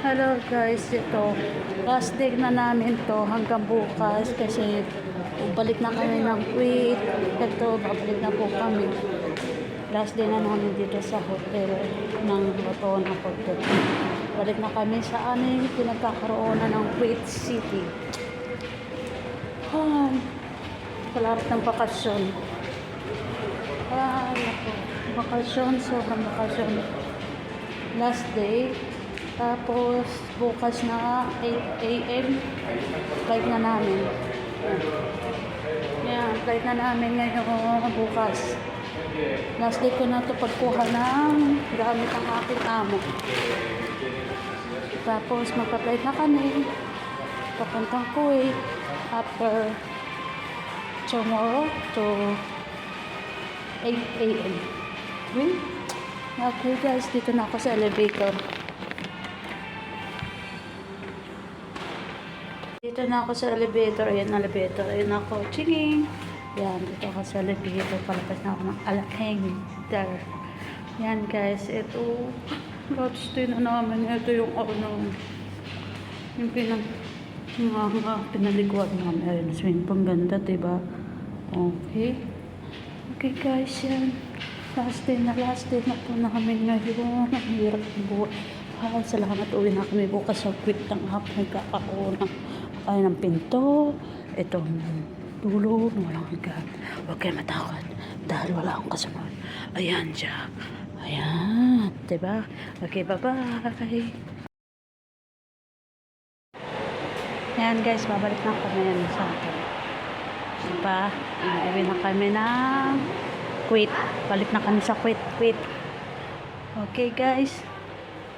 Hello guys, ito last day na namin to hanggang bukas kasi balik na kami ng Kuwait. Ito, babalik na po kami. Last day na namin dito sa hotel ng Rotona Hotel. Balik na kami sa aming pinagkakaroon ng Kuwait City. Ay, kalapit ng bakasyon. Ay, ako. Bakasyon, sobrang bakasyon. Last day. Tapos, bukas na 8 a.m. flight na namin. Yan, flight na namin ngayon bukas. Last day ko na ito pagkuha ng gamit ng aking amo. Tapos, magpa-flight na kami. Papuntang Kuwait after tomorrow to 8 a.m. Okay guys, dito na ako sa elevator. Dito na ako sa elevator. Ayan, elevator. Ayan ako. Chinging! Yan, dito ako sa elevator. Palabas na ako ng elevator. Yan guys, ito. Last day na namin. Ito yung yung pinaliguan namin. Ayan, swing pang ganda, diba? Okay. Okay guys, yan. Last day na po namin ngayon. Ang hirap ng buhay. Salamat, uwi na kami bukas sa quit ng app. Nagkakaroon ng pinto. Ito, dulo, walang hanggan. Huwag kayo matakot dahil wala akong kasunod. Ayan siya. Ayan. Diba? Okay, bye-bye. Ayan guys, babalik na kami sa atin. Diba? Uwi na kami ng Kuwait. Balik na kami sa Kuwait. Okay guys.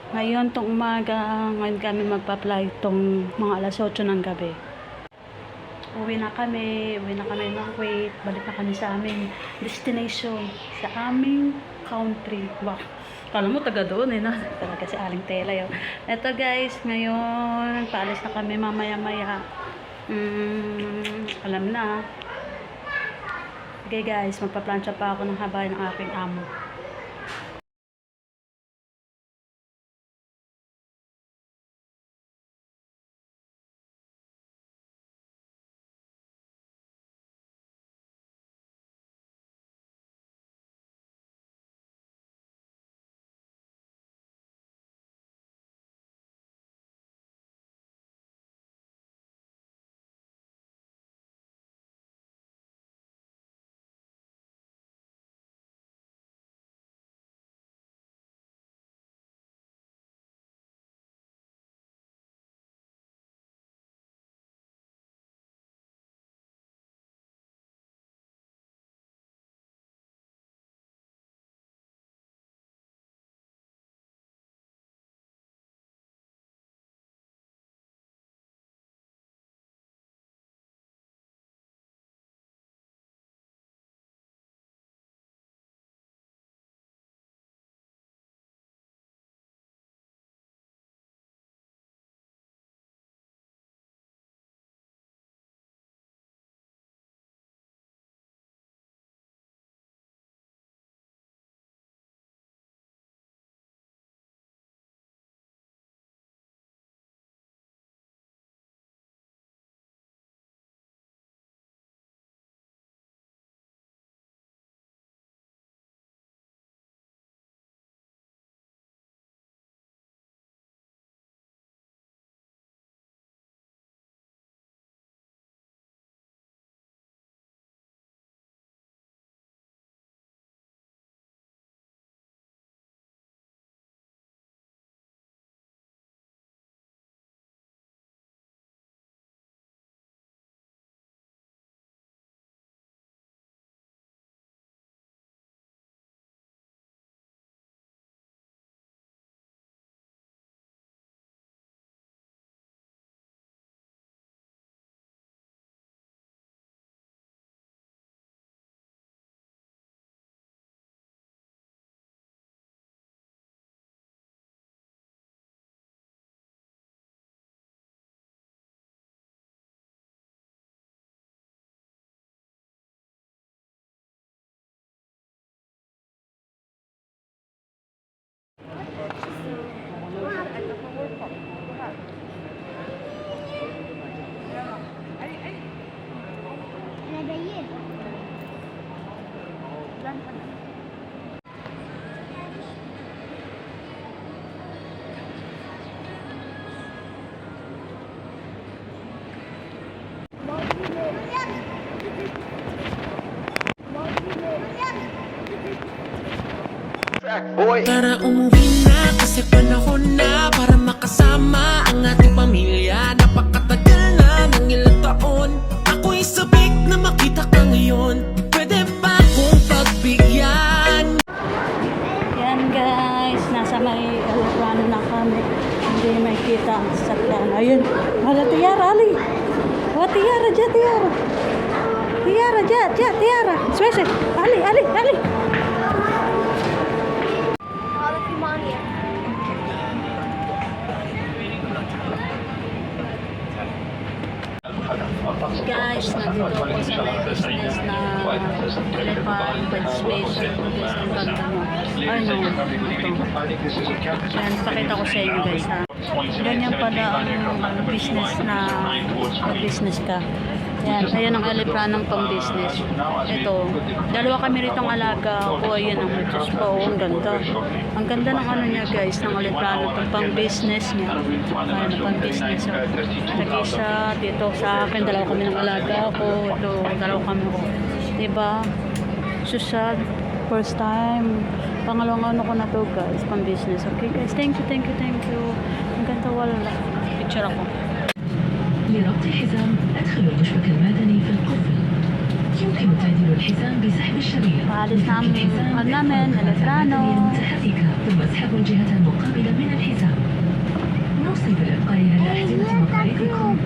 Ngayon tong umaga, ngayon kami magpa-fly tong mga alas 8 ng gabi. Uwi na kami ng Kuwait. Balik na kami sa aming destination, sa aming country. Wow. Kala mo taga doon eh, no? Talaga si Aling Tela yun. Ito guys, ngayon paalis na kami mamaya-maya. Alam na. Okay guys, magpa-plancha pa ako ng habay ng aking amo. Plan pa na. Tara umuwi na kasi panahon na para makasama ang ating pamilya. Napakatagal na ng ilang taon. Ako'y sabik na makita ka ngayon. Pwede ba akong pagbigyan? Yan guys, nasa may aeroplano na kami. Hindi may kita ang sasakyan. Ayun, wala tiyara, ali. Wala tiyara, dyan tiyara. Tiyara, dyan, tiyara. Swese, ali. Guys, nandito ako sa may business na elephant participation. Guys, ang ganda mo. Ay no, ito. Yan, pakita ko sa inyo guys ha. Ganyan pala ang business na business ka. Yan, ayan ang elepranong pang business. Ito, dalawa kami rito ang alaga ako. Ayan ang Diyos po, ang ganda. Ang ganda ng ano niya guys, ng eleprano itong pang business niya. Ayan, pang business. Nag-isa dito sa akin, dalawa kami ng alaga ako. Ito, dalawa kami ako. Diba? Susad, first time. Pangalawang ano ko na to guys, pang business. Okay guys, thank you. Ang ganda, wala. Picture ako. لربط الحزام أدخلوا المشبك المدني في القفل. يمكن تعديل الحزام بسحب الشريط Alis namin, eleprano. المتحركة ثم اسحبوا الجهة المقابلة من الحزام. نوصي بالإبقاء على أحزمة مقاعدكم